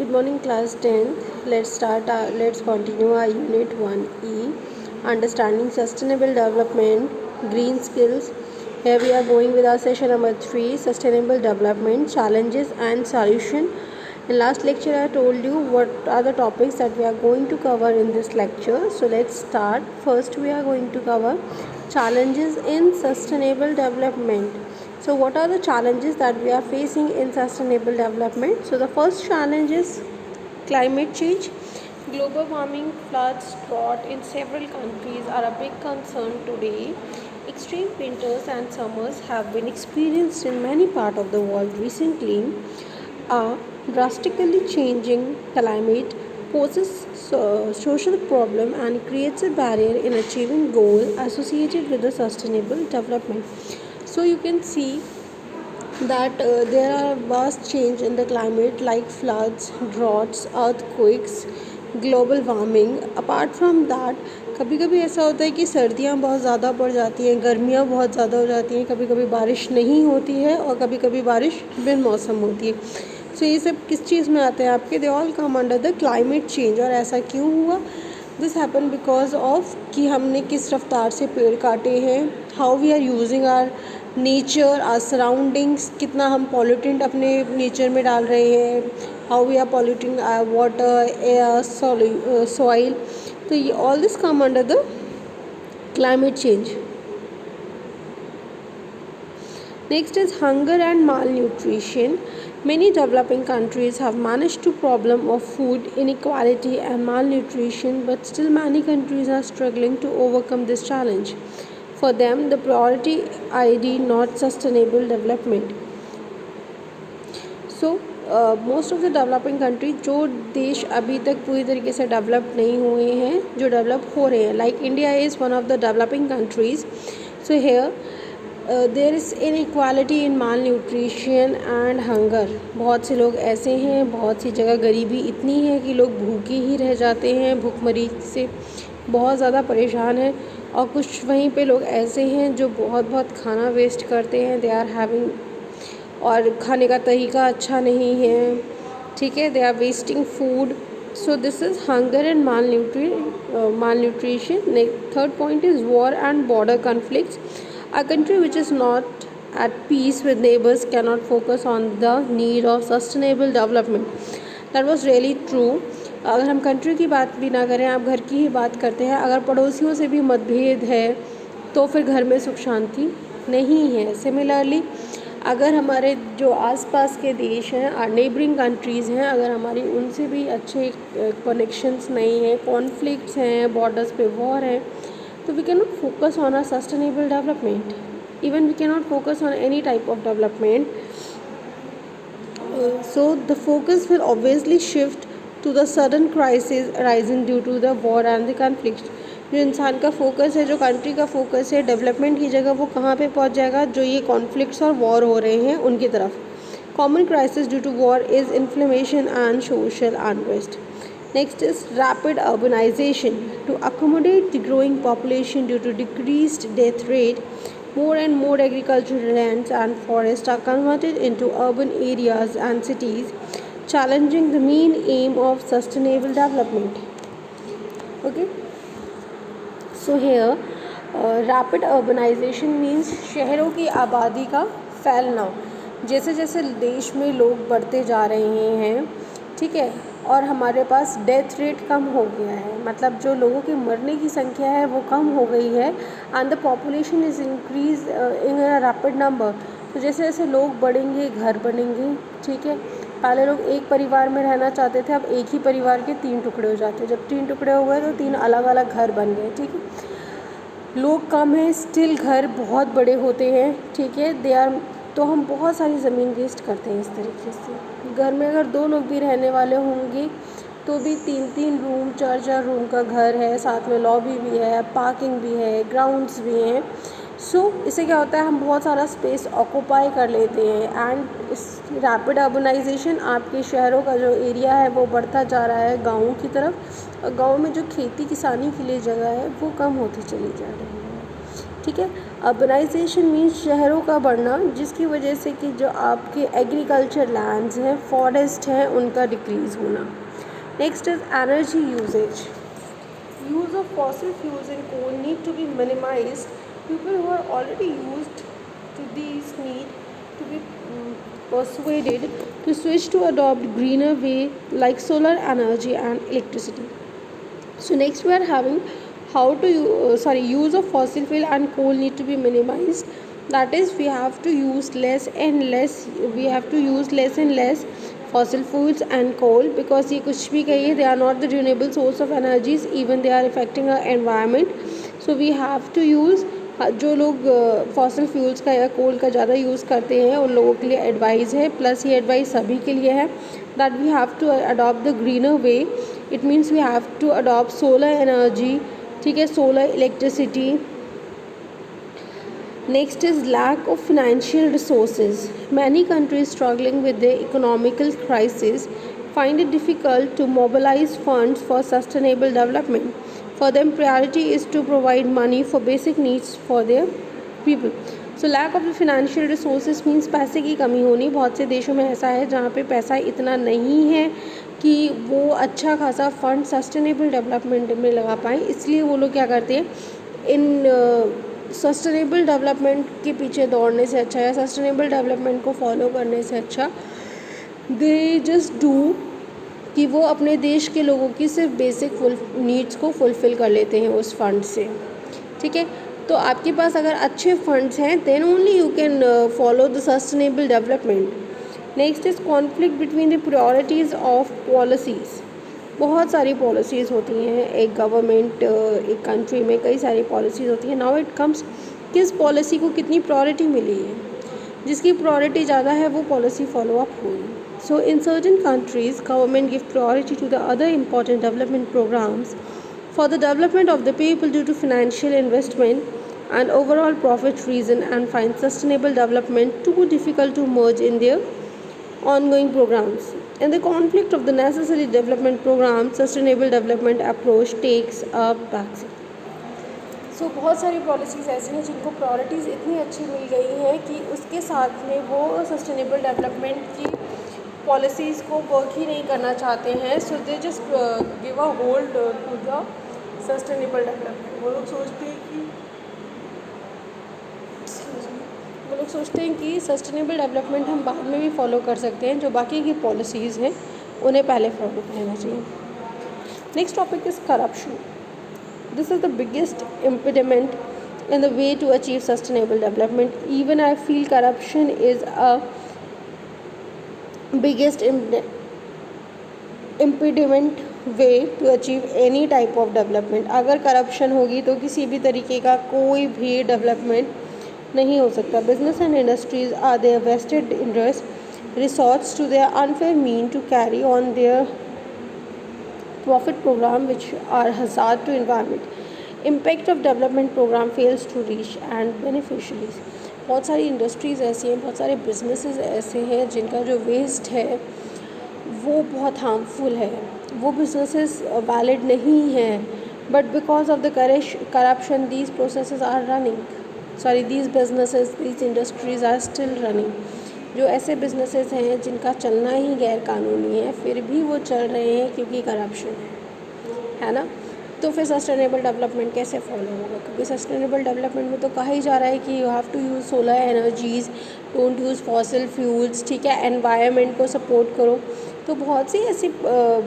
Good morning, class 10th. Let's continue our unit 1E, understanding sustainable development, green skills. Here we are going with our session number 3, sustainable development, challenges and solution. In last lecture I told you what are the topics that we are going to cover in this lecture. So let's start. First we are going to cover challenges in sustainable development. So what are the challenges that we are facing in sustainable development? So the first challenge is climate change. Global warming, floods, drought in several countries are a big concern today. Extreme winters and summers have been experienced in many parts of the world recently. A drastically changing climate poses social problem and creates a barrier in achieving goals associated with the sustainable development. So you can see that there are vast change in the climate like floods, droughts, earthquakes, global warming. Apart from that कभी कभी ऐसा होता है कि सर्दियाँ बहुत ज़्यादा पड़ जाती हैं, गर्मियाँ बहुत ज़्यादा हो जाती हैं, कभी कभी बारिश नहीं होती है और कभी कभी बारिश बिन मौसम होती है. सो ये सब किस चीज़ में आते हैं आपके? They all come under the climate change. और ऐसा क्यों हुआ? दिस हैपन बिकॉज ऑफ कि हमने किस रफ्तार से पेड़ काटे हैं, how we are using our nature, our surroundings, कितना हम पॉल्यूटेंट अपने नेचर में डाल रहे हैं, how we are polluting water, air, soil. तो ये all this come under the climate change. Next is hunger and malnutrition. Many developing countries have managed to problem of food inequality and malnutrition, but still many countries are struggling to overcome this challenge. For them, the priority ID not sustainable development. So, most of the developing country, जो देश अभी तक पूरी तरीके से develop नहीं हुए हैं, जो डेवलप हो रहे हैं, like India is one of the developing countries. So here there is inequality in malnutrition and hunger. बहुत से लोग ऐसे हैं, बहुत सी जगह गरीबी इतनी है कि लोग भूखे ही रह जाते हैं, भूखमरी से बहुत ज़्यादा परेशान हैं. और कुछ वहीं पे लोग ऐसे हैं जो बहुत खाना वेस्ट करते हैं, दे आर हैविंग, और खाने का तरीका अच्छा नहीं है, ठीक है, they are wasting food. So this is hunger and malnutrition. Third point is war and border conflicts. A country which is not at peace with neighbors cannot focus on the need of sustainable development. That was really true. अगर हम country की बात भी ना करें, आप घर की ही बात करते हैं, अगर पड़ोसियों से भी मतभेद है तो फिर घर में सुख शांति नहीं है. सिमिलरली अगर हमारे जो आसपास के देश हैं, नेबरिंग कंट्रीज़ हैं, अगर हमारी उनसे भी अच्छे कनेक्शंस नहीं हैं, कॉन्फ्लिक्ट्स हैं, बॉर्डर्स पे वॉर है, तो we can not focus on a sustainable development. Even we cannot focus on any type of development. So the focus will obviously shift to the sudden crisis arising due to the war and the conflict. जो इंसान का focus है, जो country का focus है development की जगह, वो कहाँ पे पहुँच जाएगा? जो ये कॉन्फ्लिक्ट्स और वॉर हो रहे हैं उनकी तरफ. Common crisis due to war is inflammation and social unrest. Next is rapid urbanization. To accommodate the growing population due to decreased death rate, more and more agricultural lands and forests are converted into urban areas and cities, challenging the main aim of sustainable development. Okay. So here, rapid urbanization means शहरों की आबादी का फैलना. जैसे जैसे देश में लोग बढ़ते जा रहे हैं, ठीक है, और हमारे पास डेथ रेट कम हो गया है, मतलब जो लोगों की मरने की संख्या है वो कम हो गई है, and the population is increase in a rapid number. तो जैसे जैसे लोग बढ़ेंगे, घर बनेंगे, ठीक है. पहले लोग एक परिवार में रहना चाहते थे, अब एक ही परिवार के 3 टुकड़े हो जाते हैं. जब 3 टुकड़े हो गए तो 3 अलग अलग घर बन गए, ठीक है. लोग कम हैं, स्टिल घर बहुत बड़े होते हैं, ठीक है, दे आर. तो हम बहुत सारी ज़मीन वेस्ट करते हैं इस तरीके से. घर में अगर 2 लोग भी रहने वाले होंगे तो भी 3-3 रूम, 4-4 रूम का घर है, साथ में लॉबी भी है, पार्किंग भी है, ग्राउंड्स भी हैं. सो इससे क्या होता है, हम बहुत सारा स्पेस ऑक्यूपाई कर लेते हैं. एंड इस रैपिड अर्बनाइजेशन, आपके शहरों का जो एरिया है वो बढ़ता जा रहा है गाँवों की तरफ, और गाँव में जो खेती किसानी के लिए जगह है वो कम होती चली जा रही है, ठीक है. अर्बनाइजेशन मीन्स शहरों का बढ़ना, जिसकी वजह से कि जो आपके एग्रीकल्चर लैंड्स हैं, फॉरेस्ट हैं, उनका डिक्रीज़ होना। Next is energy usages. Use of fossil fuels and coal need to be minimized. People who are already used to these need to be persuaded to switch to adopt greener way like solar energy and electricity. So next we are having how to use of fossil fuel and coal need to be minimized. That is, we have to use less and less fossil fuels and coal, because ये कुछ भी कहिए, they are not the renewable source of energies, even they are affecting our environment. So we have to use, जो लोग fossil fuels का या कोल का ज़्यादा यूज़ करते हैं उन लोगों के लिए एडवाइस है, प्लस ये एडवाइस सभी के लिए है, that we have to adopt the greener way. It means we have to adopt solar energy, ठीक है, solar electricity. Next is lack of financial resources. Many countries struggling with the economical crisis find it difficult to mobilize funds for sustainable development. For them, priority is to provide money for basic needs for their people. So lack of the financial resources means पैसे की कमी होनी. बहुत से देशों में ऐसा है जहाँ पे पैसा इतना नहीं है कि वो अच्छा खासा फंड सस्टेनेबल डेवलपमेंट में लगा पाएँ, इसलिए वो लोग क्या करते हैं, इन सस्टेनेबल डेवलपमेंट के पीछे दौड़ने से अच्छा या सस्टेनेबल डेवलपमेंट को फॉलो करने से अच्छा दे जस्ट डू कि वो अपने देश के लोगों की सिर्फ बेसिक नीड्स को फुलफ़िल कर लेते हैं उस फंड से. ठीक है, तो आपके पास अगर अच्छे फंड्स हैं then only you can follow the sustainable development. Next is conflict between the priorities of policies. बहुत सारी पॉलिसीज़ होती हैं एक गवर्नमेंट, एक कंट्री में कई सारी पॉलिसीज़ होती हैं. नाउ इट कम्स, किस पॉलिसी को कितनी प्रायोरिटी मिली है, जिसकी प्रायोरिटी ज़्यादा है वो पॉलिसी फॉलो अप होगी. So in certain countries, government give priority to the other important development programs for the development of the people due to financial investment and overall profit reason, and find sustainable development too difficult to merge in their ongoing programs. In the conflict of the necessary development program, sustainable development approach takes a backseat. सो बहुत सारी policies ऐसी हैं जिनको priorities इतनी अच्छी मिल गई हैं कि उसके साथ में वो सस्टेनेबल डेवलपमेंट की पॉलिसीज़ को वर्क ही नहीं करना चाहते हैं. So they just give a hold to the sustainable development. वो लोग सोचते हैं कि सस्टेनेबल डेवलपमेंट हम बाद में भी फॉलो कर सकते हैं, जो बाकी की पॉलिसीज़ हैं उन्हें पहले फॉलो कर लेना चाहिए. Next topic is corruption. This is the biggest impediment in the way to achieve sustainable development. Even I feel corruption is a biggest impediment way to achieve any type of development. अगर corruption होगी तो किसी भी तरीके का कोई भी development नहीं हो सकता. Business and industries are their vested interest resorts to their unfair mean to carry on their profit program which are hazard to environment. Impact of development program fails to reach and beneficiaries. बहुत सारी industries ऐसी हैं, बहुत सारे businesses ऐसे हैं जिनका जो वेस्ट है वो बहुत हार्मफुल है. वो बिजनेसेस वैलिड नहीं हैं, but because of the corruption these processes are running, these businesses, these industries are still running. जो ऐसे बिजनेसेस हैं जिनका चलना ही गैर कानूनी है फिर भी वो चल रहे हैं क्योंकि करप्शन है ना. तो फिर सस्टेनेबल डेवलपमेंट कैसे फॉलो होगा, क्योंकि सस्टेनेबल डेवलपमेंट में तो कहा ही जा रहा है कि you have to use solar energies, don't use fossil fuels. ठीक है, एनवायरनमेंट को सपोर्ट करो. तो बहुत सी ऐसी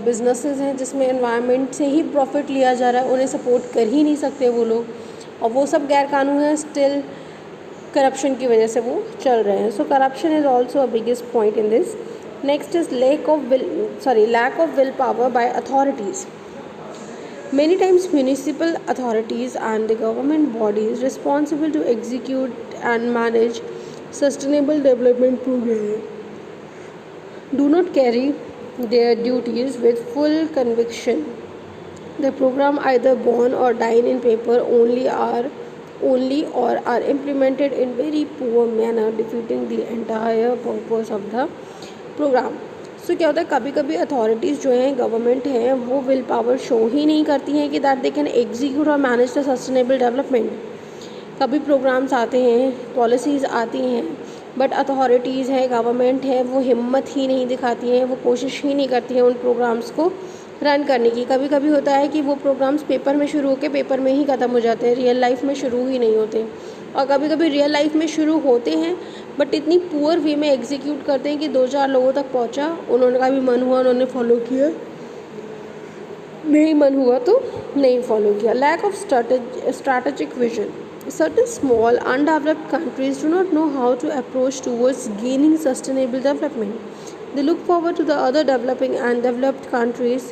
बिजनेसेस हैं जिसमें एनवायरनमेंट से ही प्रॉफिट लिया जा रहा है, उन्हें सपोर्ट कर ही नहीं सकते वो लोग, और वो सब गैर कानूनी है, स्टिल करप्शन की वजह से वो चल रहे हैं. So corruption is also a biggest point in this. Next is lack of will power by authorities. Many times municipal authorities and the government bodies responsible to execute and manage sustainable development programs do not carry their duties with full conviction. The program either born or die in paper only or are implemented in very poor manner, defeating the entire purpose of the program. सो क्या होता है, कभी कभी authorities जो हैं, government हैं, वो will power show ही नहीं करती हैं कि दैट दे कैन एग्जीक्यूट और मैनेज द सस्टेनेबल डेवलपमेंट. कभी प्रोग्राम्स आते हैं, पॉलिसीज़ आती हैं, बट अथॉरिटीज़ है, गवर्नमेंट है, वो हिम्मत ही नहीं दिखाती हैं, वो कोशिश ही नहीं करती हैं उन प्रोग्राम्स को रन करने की। कभी कभी होता है कि वो प्रोग्राम्स पेपर में शुरू होकर पेपर में ही ख़त्म हो जाते हैं, रियल लाइफ में शुरू ही नहीं होते। और कभी कभी रियल लाइफ में शुरू होते हैं बट इतनी पुअर वे में एग्जीक्यूट करते हैं कि 2-4 लोगों तक पहुंचा, उन्होंने का भी मन हुआ, उन्होंने फॉलो किया, नहीं मन हुआ तो नहीं फॉलो किया। Lack of strategic vision. Certain small undeveloped countries do not know how to approach towards gaining sustainable development. They look forward to the other developing and developed countries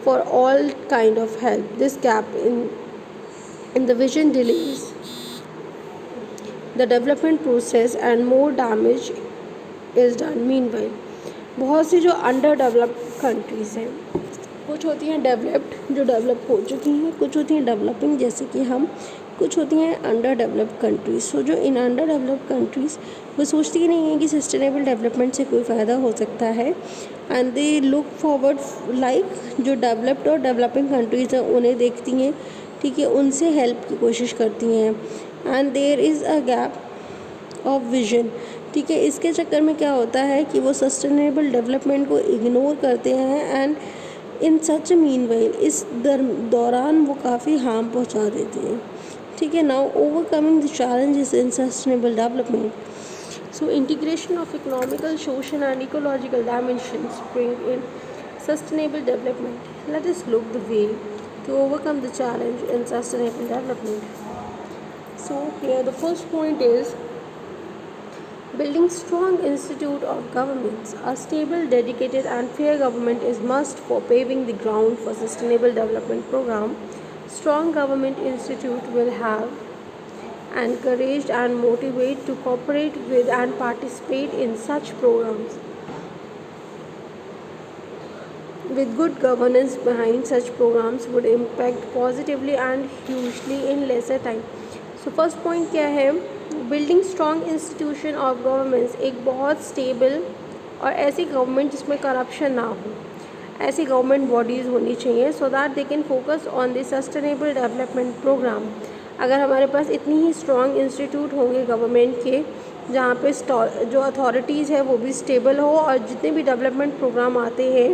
for all kind of help. This gap in the vision delays the development process and more damage is done. Meanwhile, बहुत सी जो under developed countries हैं, कुछ होती हैं developed जो develop हो चुकी हैं, कुछ होती हैं डेवलपिंग जैसे कि हम, कुछ होती हैं अंडर डेवलप्ड कंट्रीज़। सो जो इन अंडर डेवलप्ड कंट्रीज़ वो सोचती ही नहीं है कि सस्टेनेबल डेवलपमेंट से कोई फ़ायदा हो सकता है, and they look forward like जो डेवलप्ड और डेवलपिंग कंट्रीज़ हैं उन्हें देखती हैं, ठीक है, उनसे हेल्प की कोशिश करती हैं, and there is a gap of vision, ठीक है। इसके चक्कर में क्या होता है कि वो सस्टेनेबल डेवलपमेंट को इग्नोर करते हैं, एंड इन सच मीनवाइल इस दौरान वो काफ़ी हार्म पहुंचा देते हैं, ठीक है। Now overcoming the challenges in sustainable development. So integration of economical, social and ecological dimensions bring in sustainable development. Let us look the way to overcome the challenge in sustainable development. So here the first point is building strong institute of governments. A stable, dedicated and fair government is must for paving the ground for sustainable development program. Strong government institute will have encouraged and motivate to cooperate with and participate in such programs. With good governance behind, such programs would impact positively and hugely in lesser time. So first point क्या है, building strong institution of governments, एक बहुत stable और ऐसी government जिसमें corruption ना हो, ऐसी गवर्नमेंट बॉडीज़ होनी चाहिए so that they can focus on the sustainable development program. अगर हमारे पास इतनी ही स्ट्रॉन्ग इंस्टीट्यूट होंगे गवर्नमेंट के जहाँ पे जो अथॉरिटीज़ है वो भी स्टेबल हो और जितने भी डेवलपमेंट प्रोग्राम आते हैं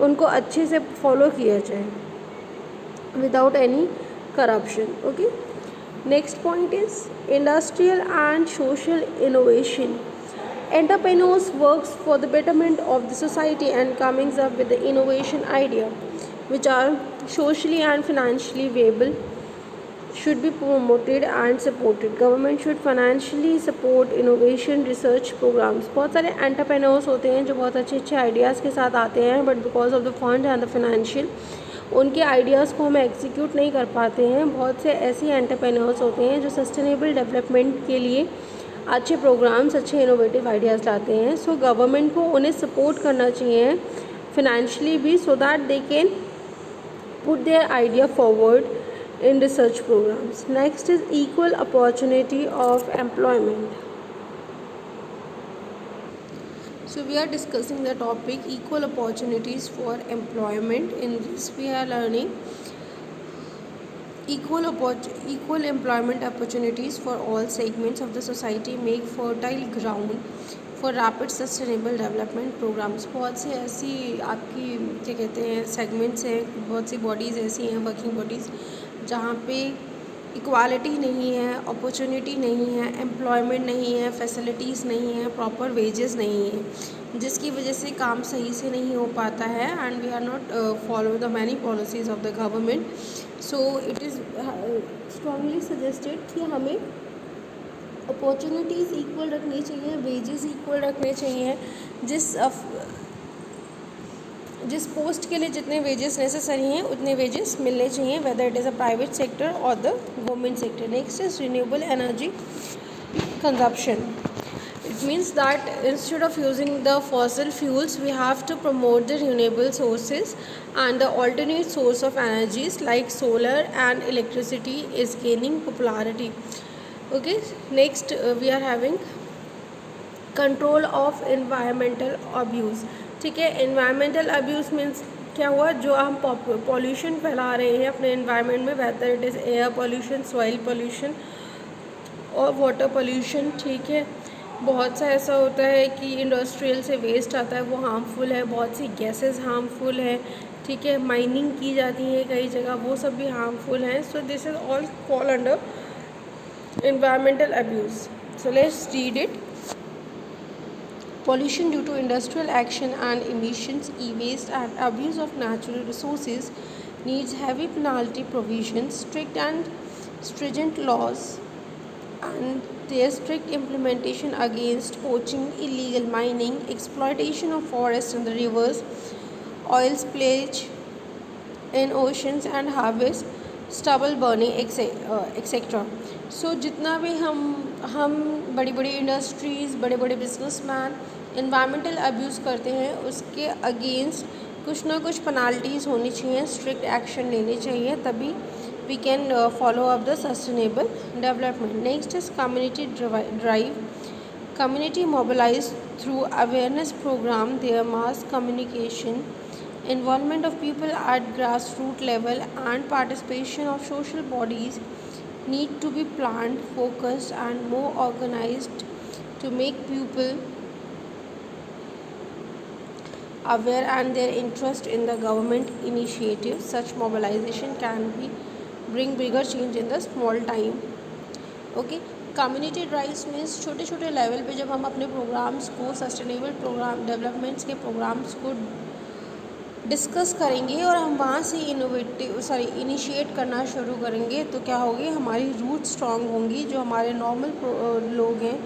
उनको अच्छे से फॉलो किया जाए without any corruption. Okay, next point is industrial and social innovation. Entrepreneurs works for the betterment of the society and comes up with the innovation idea which are socially and financially viable, should be promoted and supported. Government should financially support innovation research programs. बहुत सारे entrepreneurs होते हैं जो बहुत अच्छे अच्छे ideas के साथ आते हैं but because of the fund and the financial उनके आइडियाज़ को हम एग्जीक्यूट नहीं कर पाते हैं. बहुत से ऐसे एंटरप्रेन्योर्स होते हैं जो सस्टेनेबल डेवलपमेंट के लिए अच्छे प्रोग्राम्स, अच्छे इनोवेटिव आइडियाज़ लाते हैं. सो गवर्नमेंट को उन्हें सपोर्ट करना चाहिए फिनेंशियली भी सो that they can put their idea forward in research programs. Next is equal opportunity of employment. So we are discussing the topic equal opportunities for employment. In this we are learning equal employment opportunities for all segments of the society make fertile ground for rapid sustainable development programs. बहुत सी ऐसी आपकी क्या कहते हैं segments हैं, बहुत सी bodies ऐसी हैं, वर्किंग बॉडीज़ जहाँ पे इक्वालिटी नहीं है, अपॉर्चुनिटी नहीं है, एम्प्लॉयमेंट नहीं है, फैसिलिटीज़ नहीं है, प्रॉपर वेजेस नहीं है, जिसकी वजह से काम सही से नहीं हो पाता है and we are not follow the many policies of the government. So it is strongly suggested कि हमें अपॉर्चुनिटीज़ इक्वल रखनी चाहिए, वेजेस इक्वल रखने चाहिए. जिस पोस्ट के लिए जितने वेजेस नेसेसरी हैं उतने वेजेस मिलने चाहिए, whether it is a private sector और the government sector. Next is renewable energy consumption. It means that instead of using the fossil fuels, we have to promote the renewable sources and the alternate source of energies like solar and electricity is gaining popularity. Okay, next we are having control of environmental abuse. ठीक है, environmental abuse means क्या हुआ, जो हम pollution फैला रहे हैं अपने environment में, whether it is air pollution, soil pollution, और वाटर पोल्यूशन, ठीक है। बहुत सा ऐसा होता है कि इंडस्ट्रियल से वेस्ट आता है, वो हार्मफुल है। बहुत सी गैसेस हार्मफुल है, ठीक है। माइनिंग की जाती है कई जगह, वो सब भी हार्मफुल हैं। सो this is all fall under environmental abuse. So let's read it. Pollution due to industrial action and emissions, e-waste and abuse of natural resources needs heavy penalty provisions, strict and stringent laws, and their strict implementation against poaching, illegal mining, exploitation of forests and the rivers, oil spillage in oceans and harvest, stubble burning, etc. सो जितना भी हम बड़ी बड़ी industries, बड़े बड़े businessman environmental abuse करते हैं, उसके अगेंस्ट कुछ ना कुछ पेनाल्टीज़ होनी चाहिए, स्ट्रिक्ट एक्शन लेने चाहिए, तभी we can follow up the sustainable development. Next is community drive. Community mobilized through awareness program, their mass communication, involvement of people at grassroots level, and participation of social bodies need to be planned, focused, and more organized to make people aware and their interest in the government initiatives. Such mobilization can be bring bigger change in the small time. Okay, community drives means छोटे छोटे level पे जब हम अपने programmes को, sustainable programme developments के programmes को discuss करेंगे और हम वहाँ से इनिशिएट करना शुरू करेंगे, तो क्या होगी, हमारी रूट स्ट्रांग होंगी। जो हमारे नॉर्मल लोग हैं,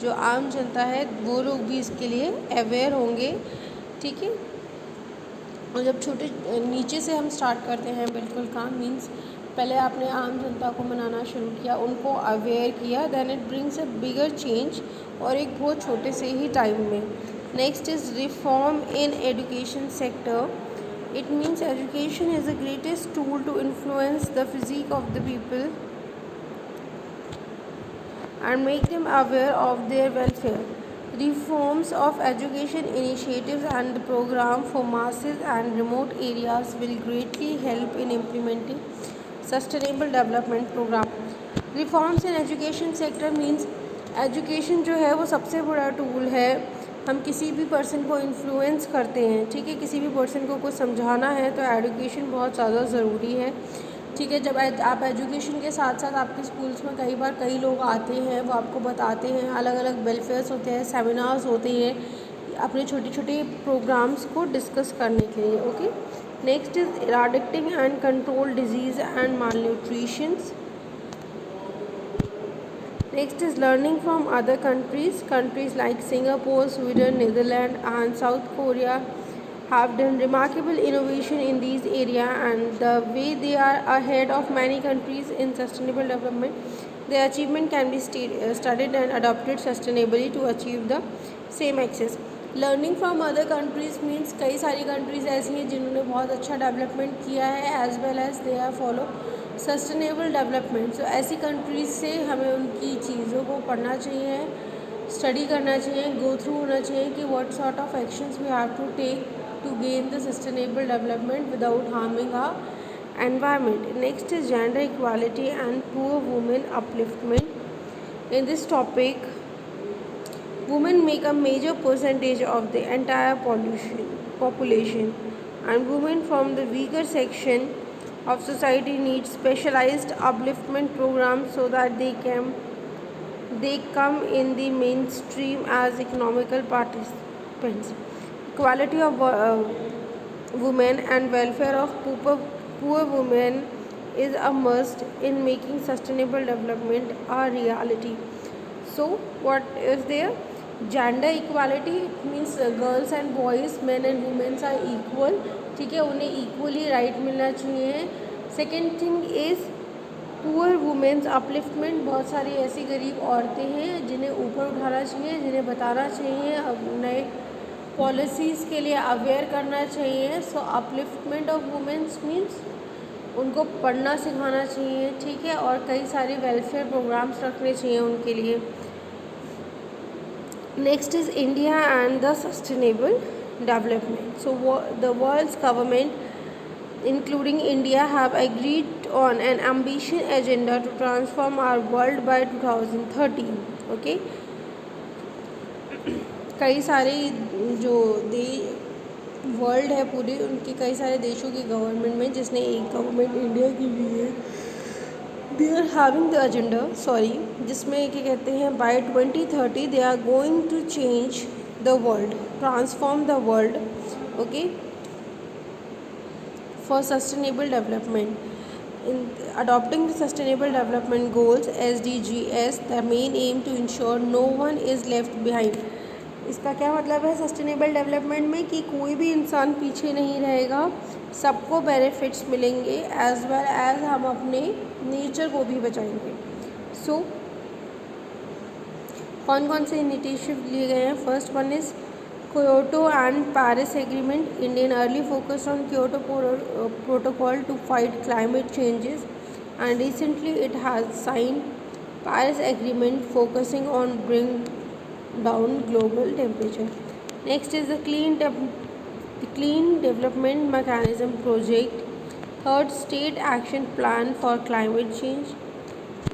जो आम जनता है, वो लोग भी इसके लिए अवेयर होंगे, ठीक है। और जब छोटे नीचे से हम स्टार्ट करते हैं बिल्कुल काम, मीन्स पहले आपने आम जनता को मनाना शुरू किया, उनको अवेयर किया, then it brings a bigger change, और एक बहुत छोटे से ही टाइम में। Next is reform in education sector. It means education is the greatest tool to influence the physique of the people and make them aware of their welfare. Reforms of education initiatives and the program for masses and remote areas will greatly help in implementing sustainable development program. Reforms in education sector means education जो है वो सबसे बड़ा tool है। हम किसी भी person को इन्फ्लुएंस करते हैं, ठीक है। किसी भी पर्सन को कुछ समझाना है तो एजुकेशन बहुत ज़्यादा ज़रूरी है, ठीक है। जब आप एजुकेशन के साथ साथ आपके स्कूल्स में कई बार कई लोग आते हैं, वो आपको बताते हैं, अलग अलग वेलफेयर्स होते हैं, सेमिनार्स होते हैं, अपने छोटे छोटे प्रोग्राम्स को डिस्कस करने के लिए। Okay, next is eradicating and control disease and malnutrition. Next is learning from other countries. Countries like Singapore, Sweden, Netherlands, and South Korea have done remarkable innovation in these areas, and the way they are ahead of many countries in sustainable development. Their achievement can be studied and adopted sustainably to achieve the same access. Learning from other countries means कई सारी countries ऐसी हैं जिन्होंने बहुत अच्छा development किया है, as well as they are follow sustainable development. So ऐसी कंट्रीज़ से हमें उनकी चीज़ों को पढ़ना चाहिए, स्टडी करना चाहिए, गो थ्रू होना चाहिए कि what sort of actions we have to take to gain the sustainable development without harming our environment. Next is gender equality and poor women upliftment. In this topic, women make a major percentage of the entire population, and women from the weaker section of society need specialized upliftment programs so that they come in the mainstream as economical participants. Equality of women and welfare of poor women is a must in making sustainable development a reality. So what is there? Gender equality means girls and boys, man and womens are equal, ठीक है, उन्हें equally right मिलना चाहिए. Second thing is poor womens upliftment. बहुत सारी ऐसी गरीब औरतें हैं जिन्हें ऊपर उठाना चाहिए, जिन्हें बताना चाहिए, अब नए पॉलिसीज़ के लिए अवेयर करना चाहिए. सो अपलिफ्टमेंट ऑफ वुमेन्स मीन्स उनको पढ़ना सिखाना चाहिए, ठीक है, और कई सारे वेलफेयर प्रोग्राम्स रखने चाहिए उनके लिए. Next is India and the sustainable development. So the world's government, including India, have agreed on an ambitious agenda to transform our world by 2030. Okay, कई सारे जो वर्ल्ड है पूरे, उनके कई सारे देशों की गवर्नमेंट में, जिसने एक गवर्नमेंट इंडिया की भी है, they are having the agenda, sorry, जिसमें क्या कहते हैं, by 2030 they are going to change the world, transform the world, okay, for sustainable development. In adopting the sustainable development goals SDGs, the main aim to ensure no one is left behind. इसका क्या मतलब है sustainable development में, कि कोई भी इंसान पीछे नहीं रहेगा, सबको बेनिफिट्स मिलेंगे, एज वेल एज हम अपने नेचर को भी बचाएंगे. सो कौन कौन से इनिशिएटिव लिए गए हैं? First one is Kyoto and Paris Agreement. Indian early focused on Kyoto Protocol to fight climate changes, and recently it has signed Paris Agreement focusing on bring down global temperature. Next is the Clean Development Mechanism Project. Third, State Action Plan for Climate Change.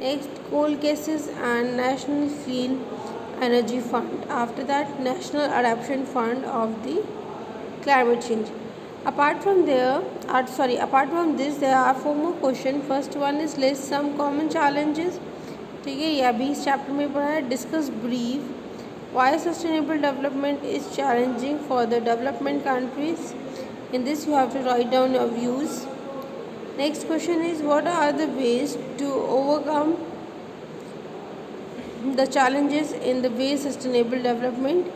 Next, coal cases and National Clean Energy Fund. After that, National Adaptation Fund of the climate change. Apart from this, there are 4 more questions. First one is list some common challenges. ठीक है, ये अभी इस chapter में पढ़ा है. Discuss brief why sustainable development is challenging for the development countries. In this, you have to write down your views. Next question is what are the ways to overcome the challenges in the way sustainable development.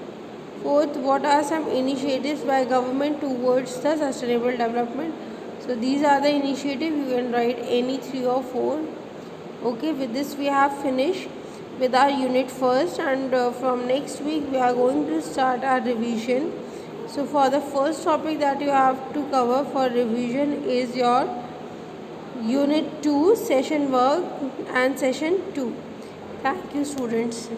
Fourth, what are some initiatives by government towards the sustainable development? So these are the initiatives. You can write any 3 or 4. Okay, with this we have finished with our unit first, and from next week we are going to start our revision. So for the first topic that you have to cover for revision is your unit 2 session work and session 2. Thank you, students.